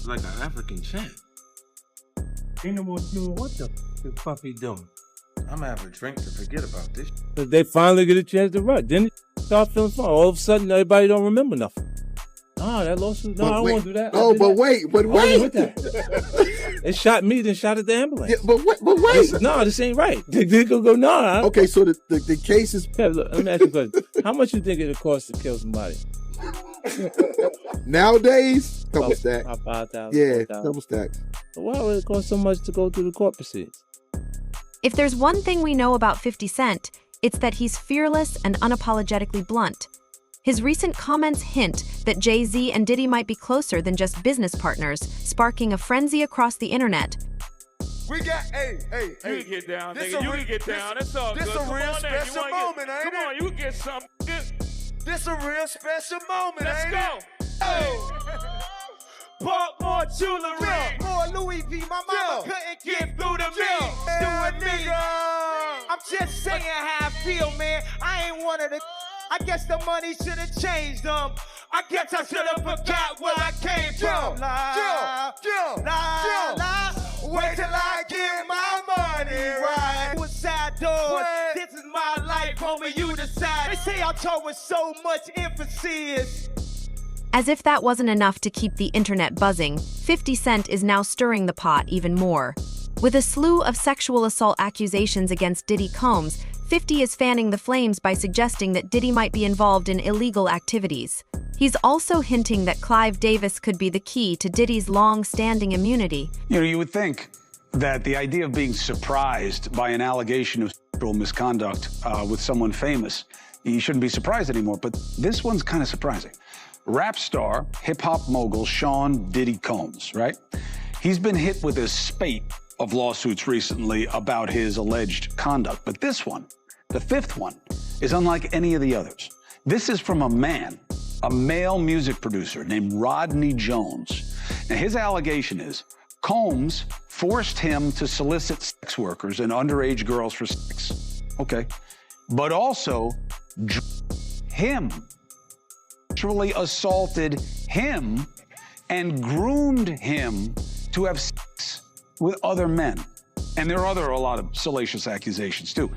like an African chant. Ain't no more doing what the puppy doing. I'm gonna have a drink to forget about this. They finally get a chance to run. Then they start feeling fun. All of a sudden, everybody don't remember nothing. No, that lawsuit. No, I don't want to do that. Oh, but wait. With that. They shot me, then shot at the ambulance. Yeah, but wait. No, this ain't right. They go, no. Okay, so the case is... Yeah, look, let me ask you a question. How much you think it would cost to kill somebody? Nowadays, double stack. About 5,000. Yeah, 4,000. double stack. So why would it cost so much to go through the court proceedings? If there's one thing we know about 50 Cent, it's that he's fearless and unapologetically blunt. His recent comments hint that Jay-Z and Diddy might be closer than just business partners, sparking a frenzy across the internet. We got, hey. You can get down, nigga. You can get down. It's all good. This a real special moment, ain't it? Come on, you can get something. This a real special moment, Let's ain't go. it? Oh. Bought more jewelry. More Louis V. My mama couldn't get through to me. Doing me. I'm just saying how I feel, man. I ain't one of the... I guess the money should have changed them. I guess I should have forgot where I came from. Wait till I get my money right. Suicide doors. This is my life, homie. You decide. They say I talk with so much emphasis. As if that wasn't enough to keep the internet buzzing, 50 Cent is now stirring the pot even more. With a slew of sexual assault accusations against Diddy Combs, 50 is fanning the flames by suggesting that Diddy might be involved in illegal activities. He's also hinting that Clive Davis could be the key to Diddy's long-standing immunity. You know, you would think that the idea of being surprised by an allegation of sexual misconduct with someone famous, you shouldn't be surprised anymore, but this one's kind of surprising. Rap star, hip-hop mogul Sean Diddy Combs, right? He's been hit with a spate of lawsuits recently about his alleged conduct, but this one, the fifth one, is unlike any of the others. This is from a male music producer named Rodney Jones. Now, his allegation is Combs forced him to solicit sex workers and underage girls for sex. Okay. But also him, sexually assaulted him and groomed him to have sex with other men. And there are a lot of salacious accusations too.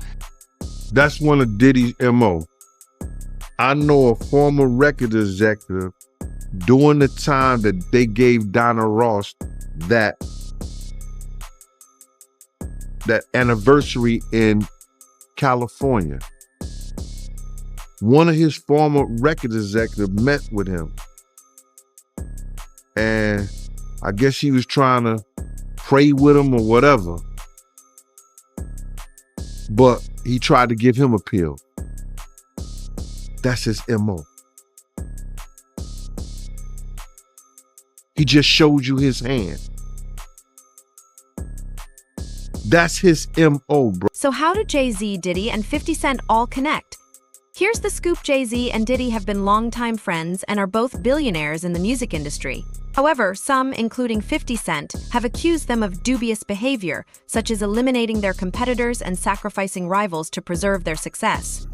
That's one of Diddy's MO. I know a former record executive during the time that they gave Donna Ross that anniversary in California. One of his former record executives met with him. And I guess he was trying to pray with him or whatever. But he tried to give him a pill. That's his MO. He just showed you his hand. That's his MO, bro. So how do Jay-Z, Diddy, and 50 Cent all connect? Here's the scoop. Jay-Z and Diddy have been longtime friends and are both billionaires in the music industry. However, some, including 50 Cent, have accused them of dubious behavior, such as eliminating their competitors and sacrificing rivals to preserve their success.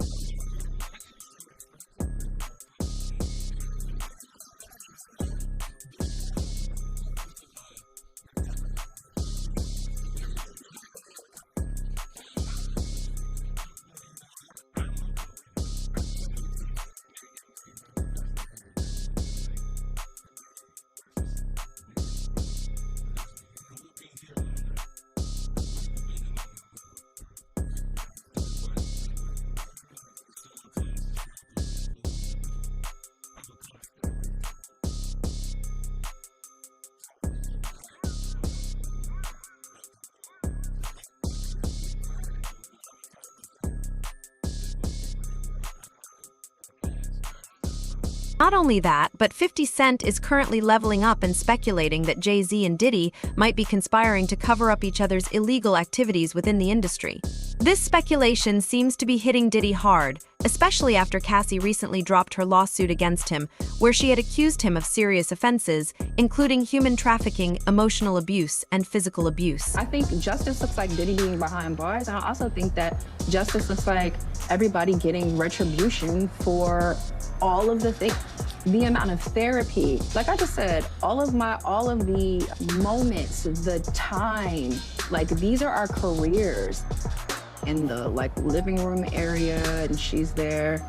Not only that, but 50 Cent is currently leveling up and speculating that Jay-Z and Diddy might be conspiring to cover up each other's illegal activities within the industry. This speculation seems to be hitting Diddy hard, especially after Cassie recently dropped her lawsuit against him, where she had accused him of serious offenses, including human trafficking, emotional abuse, and physical abuse. I think justice looks like Diddy being behind bars, and I also think that justice looks like everybody getting retribution for all of the things. the amount of therapy, like I just said, all of the moments, the time, like these are our careers. In the like living room area, and she's there,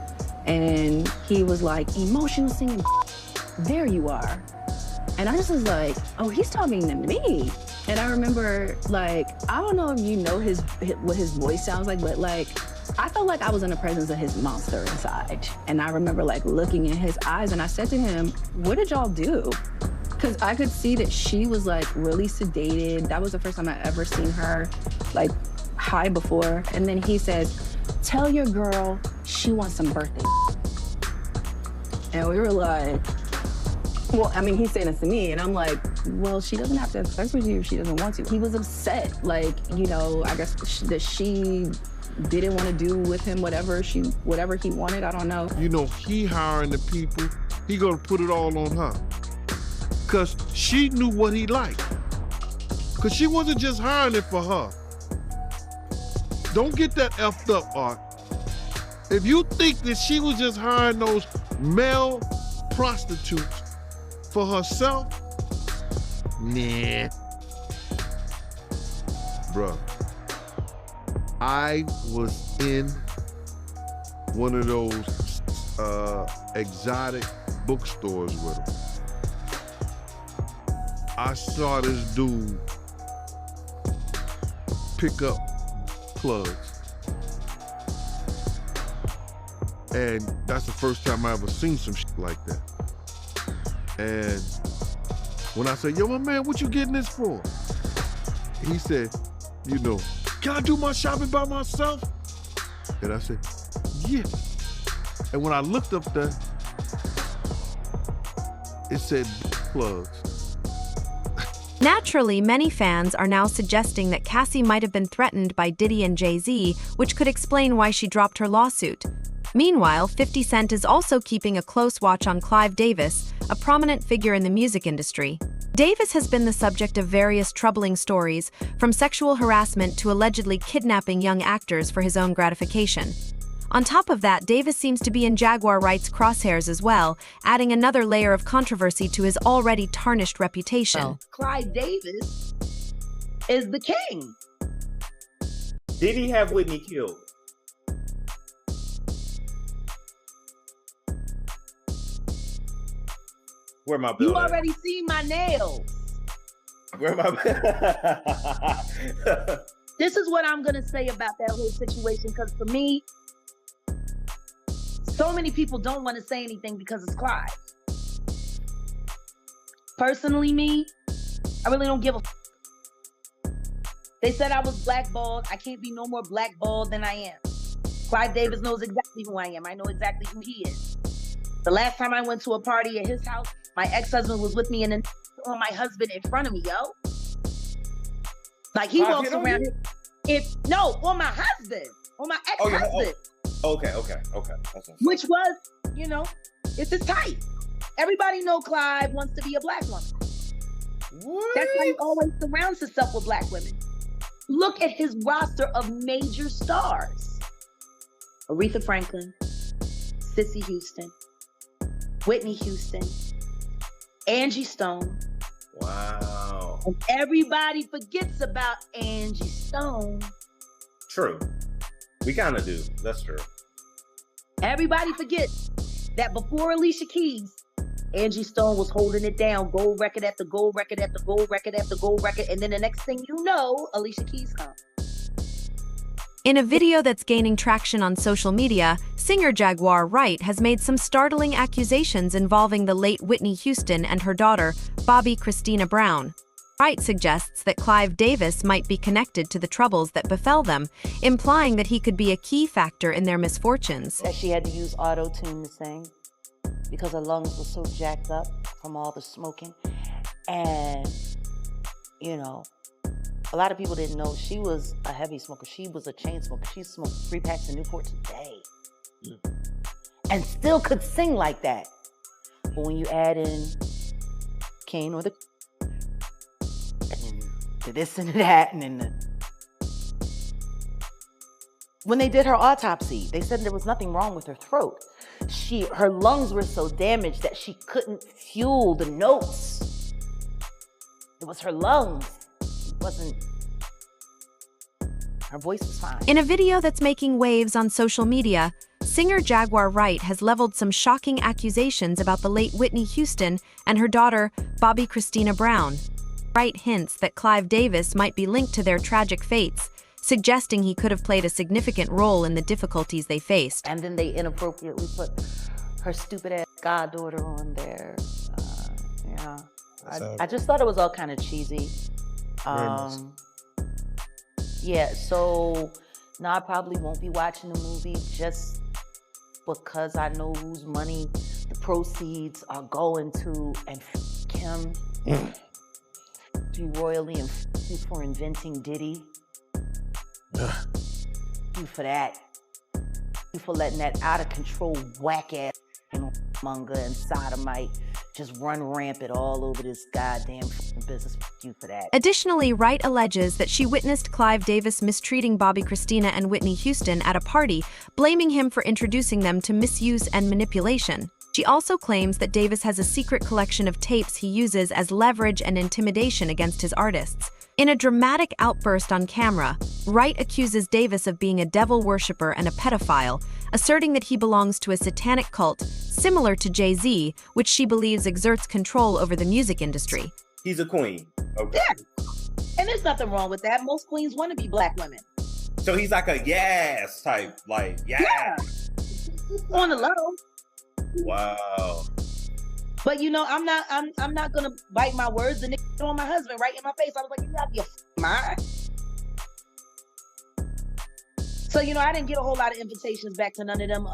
and he was like, emotional singing, there you are. And I just was like, oh, he's talking to me. And I remember, like, I don't know if you know what his voice sounds like, but like, I felt like I was in the presence of his monster inside. And I remember like looking in his eyes, and I said to him, what did y'all do? Because I could see that she was like really sedated. That was the first time I ever seen her like high before. And then he says, tell your girl she wants some birthday. And we were like, well, I mean, he's saying this to me, and I'm like, well, she doesn't have to have sex with you if she doesn't want to. He was upset, like, you know, I guess that she didn't want to do with him whatever he wanted, I don't know. You know, he hiring the people, he gonna put it all on her. Cause she knew what he liked. Cause she wasn't just hiring it for her. Don't get that effed up, Art. If you think that she was just hiring those male prostitutes for herself, nah. Bruh, I was in one of those exotic bookstores with him. I saw this dude pick up plugs. And that's the first time I ever seen some shit like that. And when I said, yo, my man, what you getting this for? He said, you know, can I do my shopping by myself? And I said, yeah. And when I looked up there, it said plugs. Naturally, many fans are now suggesting that Cassie might have been threatened by Diddy and Jay-Z, which could explain why she dropped her lawsuit. Meanwhile, 50 Cent is also keeping a close watch on Clive Davis, a prominent figure in the music industry. Davis has been the subject of various troubling stories, from sexual harassment to allegedly kidnapping young actors for his own gratification. On top of that, Davis seems to be in Jaguar Wright's crosshairs as well, adding another layer of controversy to his already tarnished reputation. Clive Davis is the king. Did he have Whitney killed? Where my bill You at? already see my nails. Where my This is what I'm gonna say about that whole situation, because for me, so many people don't want to say anything because it's Clive. Personally, me, I really don't give a They said I was blackballed. I can't be no more blackballed than I am. Clive Davis knows exactly who I am. I know exactly who he is. The last time I went to a party at his house, my ex-husband was with me and then on my husband in front of me, yo. Like he walks around on my husband, on my ex-husband. Okay. Which was, you know, it's his type. Everybody know Clive wants to be a black woman. What? That's why he always surrounds himself with black women. Look at his roster of major stars. Aretha Franklin, Cissy Houston, Whitney Houston, Angie Stone. Wow. And everybody forgets about Angie Stone. True. We kind of do. That's true. Everybody forgets that before Alicia Keys, Angie Stone was holding it down, gold record after gold record after gold record after gold record, and then the next thing you know, Alicia Keys comes. In a video that's gaining traction on social media, singer Jaguar Wright has made some startling accusations involving the late Whitney Houston and her daughter, Bobby Christina Brown. Wright suggests that Clive Davis might be connected to the troubles that befell them, implying that he could be a key factor in their misfortunes. That she had to use auto-tune to sing because her lungs were so jacked up from all the smoking. And, you know, a lot of people didn't know she was a heavy smoker. She was a chain smoker. She smoked 3 packs of Newport today. And still could sing like that. But when you add in Kane or the this and that, and then When they did her autopsy, they said there was nothing wrong with her throat. Her lungs were so damaged that she couldn't fuel the notes. It was her lungs. It wasn't. Her voice was fine. In a video that's making waves on social media, singer Jaguar Wright has leveled some shocking accusations about the late Whitney Houston and her daughter, Bobby Christina Brown. Wright hints that Clive Davis might be linked to their tragic fates, suggesting he could have played a significant role in the difficulties they faced. And then they inappropriately put her stupid-ass goddaughter on there. Yeah. I just thought it was all kind of cheesy. Yeah, so now I probably won't be watching the movie just because I know whose money the proceeds are going to, and him. You royally, and you for inventing Diddy. You for that. You for letting that out of control whack ass monger and sodomite just run rampant all over this goddamn business. You for that. Additionally, Wright alleges that she witnessed Clive Davis mistreating Bobby Christina and Whitney Houston at a party, blaming him for introducing them to misuse and manipulation. She also claims that Davis has a secret collection of tapes he uses as leverage and intimidation against his artists. In a dramatic outburst on camera, Wright accuses Davis of being a devil worshiper and a pedophile, asserting that he belongs to a satanic cult similar to Jay-Z, which she believes exerts control over the music industry. He's a queen. Okay. Yeah. And there's nothing wrong with that. Most queens want to be black women. So he's like a yes type, like yes. Yeah. On the low. Wow. But you know, I'm not gonna bite my words. The nigga on my husband right in my face. I was like, you got your mind. So you know, I didn't get a whole lot of invitations back to none of them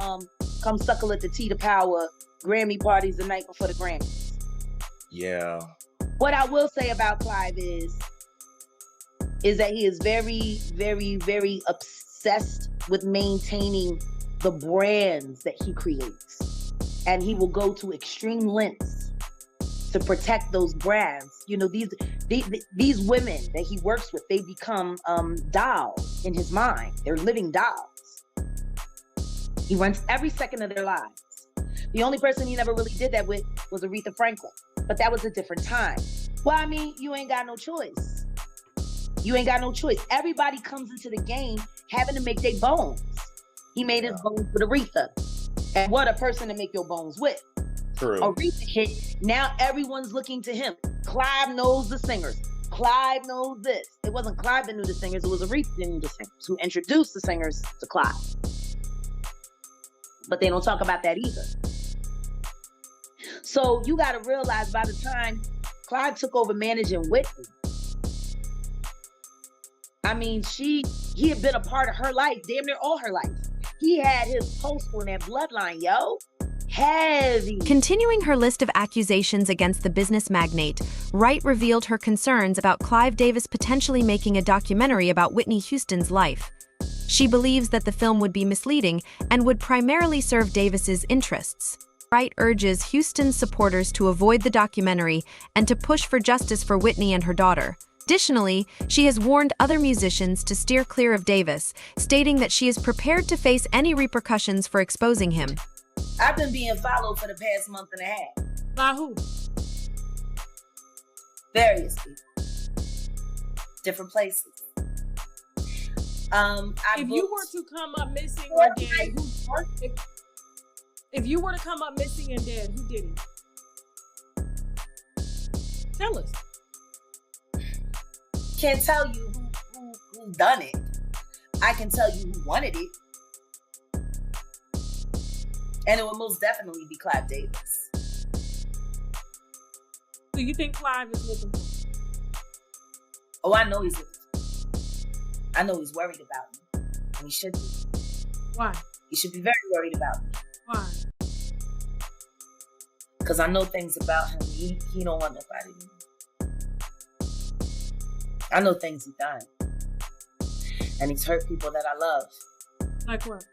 come suckle at the Tea to Power Grammy parties the night before the Grammys. Yeah. What I will say about Clive is that he is very, very, very obsessed with maintaining the brands that he creates. And he will go to extreme lengths to protect those brands. You know, these women that he works with, they become dolls in his mind. They're living dolls. He runs every second of their lives. The only person he never really did that with was Aretha Franklin. But that was a different time. Well, I mean, you ain't got no choice. You ain't got no choice. Everybody comes into the game having to make their bones. He made his bones with Aretha. And what a person to make your bones with. True. Aretha hit. Now everyone's looking to him. Clive knows the singers. Clive knows this. It wasn't Clive that knew the singers. It was Aretha that knew the singers, who introduced the singers to Clive. But they don't talk about that either. So you got to realize by the time Clive took over managing Whitney, I mean, he had been a part of her life, damn near all her life. He had his pulse on that bloodline, yo. Heavy. Continuing her list of accusations against the business magnate, Wright revealed her concerns about Clive Davis potentially making a documentary about Whitney Houston's life. She believes that the film would be misleading and would primarily serve Davis's interests. Wright urges Houston's supporters to avoid the documentary and to push for justice for Whitney and her daughter. Additionally, she has warned other musicians to steer clear of Davis, stating that she is prepared to face any repercussions for exposing him. I've been being followed for the past month and a half. By who? Various people. Different places. If you were to come up missing or dead, if you were to come up missing and dead, who did it? Tell us. Can't tell you who done it. I can tell you who wanted it. And it would most definitely be Clive Davis. So you think Clive is looking for me? Oh, I know he's looking for me. I know he's worried about me. And he should be. Why? He should be very worried about me. Why? Because I know things about him. He don't want nobody to know. I know things he's done. And he's hurt people that I love. Like what?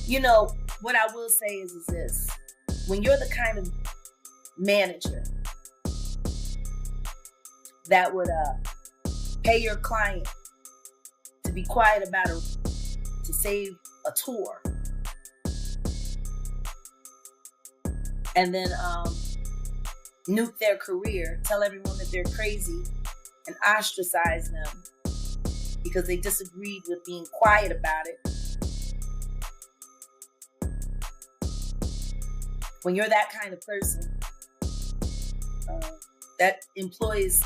You know, what I will say is this. When you're the kind of manager that would pay your client to be quiet about it to save a tour, and then nuke their career, tell everyone that they're crazy, and ostracize them because they disagreed with being quiet about it. When you're that kind of person that employs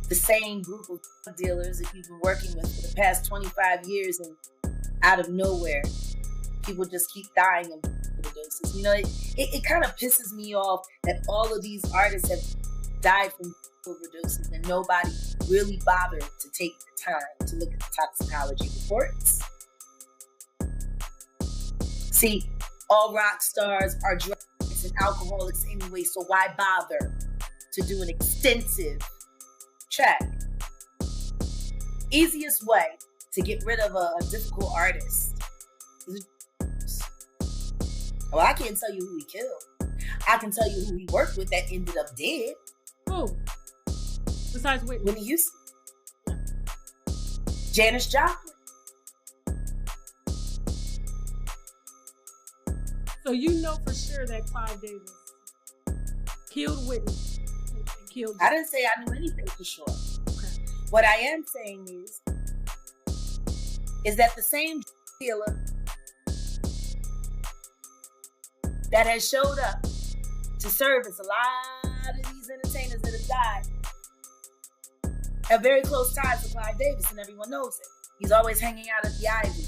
the same group of drug dealers that you've been working with for the past 25 years, and out of nowhere, people just keep dying of overdoses. You know, it kind of pisses me off that all of these artists have died from overdoses and nobody really bothered to take the time to look at the toxicology reports. See, all rock stars are drug addicts and alcoholics anyway, so why bother to do an extensive check? Easiest way to get rid of a difficult artist is, well, I can't tell you who he killed. I can tell you who he worked with that ended up dead. Who? Besides Whitney? Whitney Houston. Janis Joplin. So you know for sure that Clive Davis killed Whitney and killed. I didn't say I knew anything for sure. Okay. What I am saying is that the same dealer that has showed up to service a lot of these entertainers that have died have very close ties to Clive Davis, and everyone knows it. He's always hanging out at the Ivy.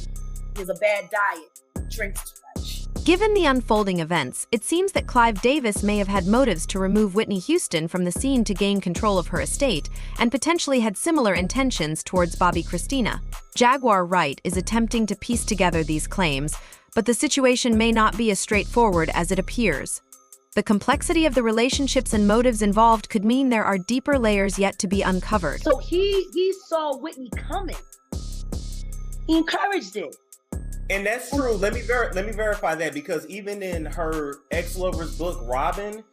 He has a bad diet, drinks too much. Given the unfolding events, it seems that Clive Davis may have had motives to remove Whitney Houston from the scene to gain control of her estate, and potentially had similar intentions towards Bobby Christina. Jaguar Wright is attempting to piece together these claims, but the situation may not be as straightforward as it appears. The complexity of the relationships and motives involved could mean there are deeper layers yet to be uncovered. So he saw Whitney coming. He encouraged it. And that's true. Let me verify that, because even in her ex-lover's book, Robin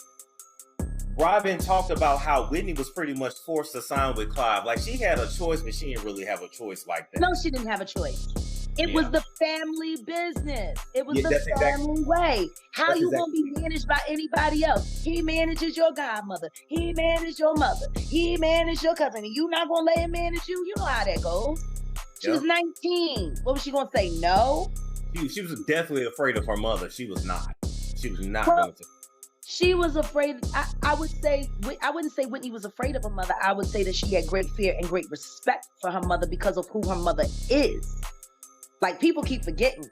talked about how Whitney was pretty much forced to sign with Clive. Like, she had a choice, but she didn't really have a choice like that. No, she didn't have a choice. It was the family business. It was the family way. How you gonna be managed by anybody else? He manages your godmother. He managed your mother. He managed your cousin. And you not gonna let him manage you? You know how that goes. She was 19. What was she gonna say? No? She was definitely afraid of her mother. She was not. She was not Well, going to. She was afraid. I would say, I wouldn't say Whitney was afraid of her mother. I would say that she had great fear and great respect for her mother because of who her mother is. Like, people keep forgetting.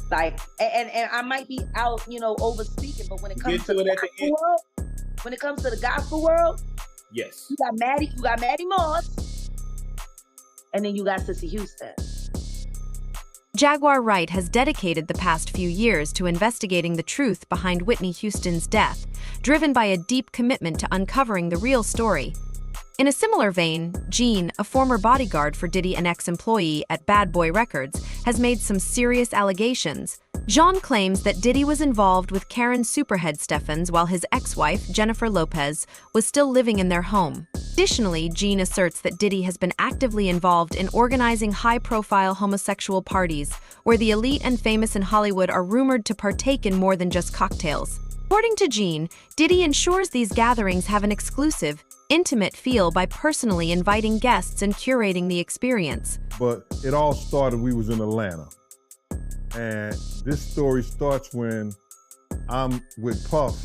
Like, and I might be out, over speaking, but when it comes to the gospel world, Yes. you got Maddie Moss, and then you got Sissy Houston. Jaguar Wright has dedicated the past few years to investigating the truth behind Whitney Houston's death, driven by a deep commitment to uncovering the real story. In a similar vein, Gene, a former bodyguard for Diddy and ex-employee at Bad Boy Records, has made some serious allegations. Jean claims that Diddy was involved with Karen Superhead Steffens while his ex-wife, Jennifer Lopez, was still living in their home. Additionally, Gene asserts that Diddy has been actively involved in organizing high-profile homosexual parties, where the elite and famous in Hollywood are rumored to partake in more than just cocktails. According to Gene, Diddy ensures these gatherings have an exclusive, intimate feel by personally inviting guests and curating the experience. But it all started, we was in Atlanta. And this story starts when I'm with Puff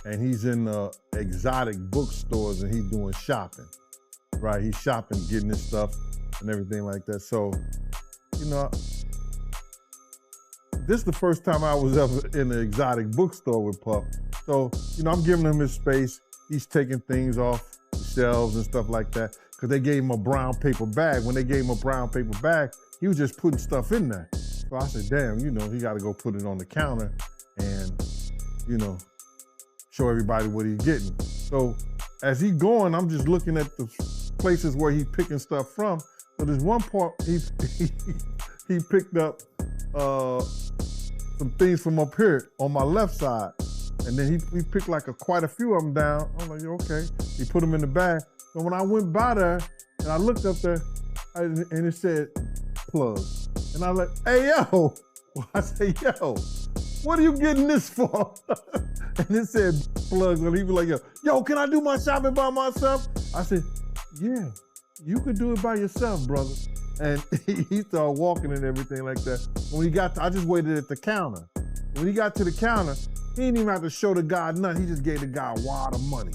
and he's in the exotic bookstores and he's doing shopping, right? He's shopping, getting his stuff and everything like that. So, this is the first time I was ever in an exotic bookstore with Puff. So, I'm giving him his space. He's taking things off the shelves and stuff like that because they gave him a brown paper bag. When they gave him a brown paper bag, he was just putting stuff in there. So I said, damn, he got to go put it on the counter and, show everybody what he's getting. So as he going, I'm just looking at the places where he's picking stuff from. So there's one part he picked up some things from up here on my left side. And then he picked like quite a few of them down. I'm like, okay. He put them in the bag. So when I went by there and I looked up there and it said plug. And I was like, hey, yo. I said, yo, what are you getting this for? And it said plug. And he was like, yo, can I do my shopping by myself? I said, yeah, you could do it by yourself, brother. And he started walking and everything like that. When he got I just waited at the counter. When he got to the counter, he didn't even have to show the guy nothing. He just gave the guy a wad of money.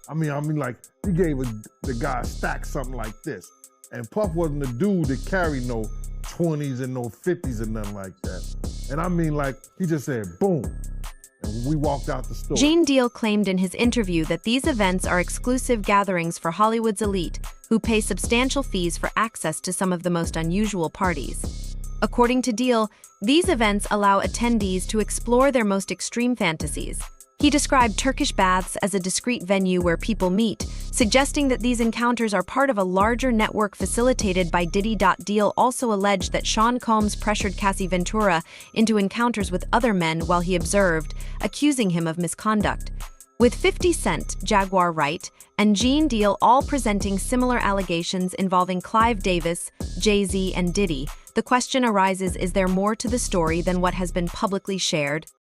I mean, like, he gave the guy a stack something like this. And Puff wasn't the dude that carried no 20s and no 50s and nothing like that. And I mean, like, he just said, boom. And we walked out the store. Gene Deal claimed in his interview that these events are exclusive gatherings for Hollywood's elite, who pay substantial fees for access to some of the most unusual parties. According to Deal, these events allow attendees to explore their most extreme fantasies. He described Turkish baths as a discreet venue where people meet, suggesting that these encounters are part of a larger network facilitated by Diddy. Deal also alleged that Sean Combs pressured Cassie Ventura into encounters with other men while he observed, accusing him of misconduct. With 50 Cent, Jaguar Wright, and Gene Deal all presenting similar allegations involving Clive Davis, Jay-Z, and Diddy, the question arises, is there more to the story than what has been publicly shared?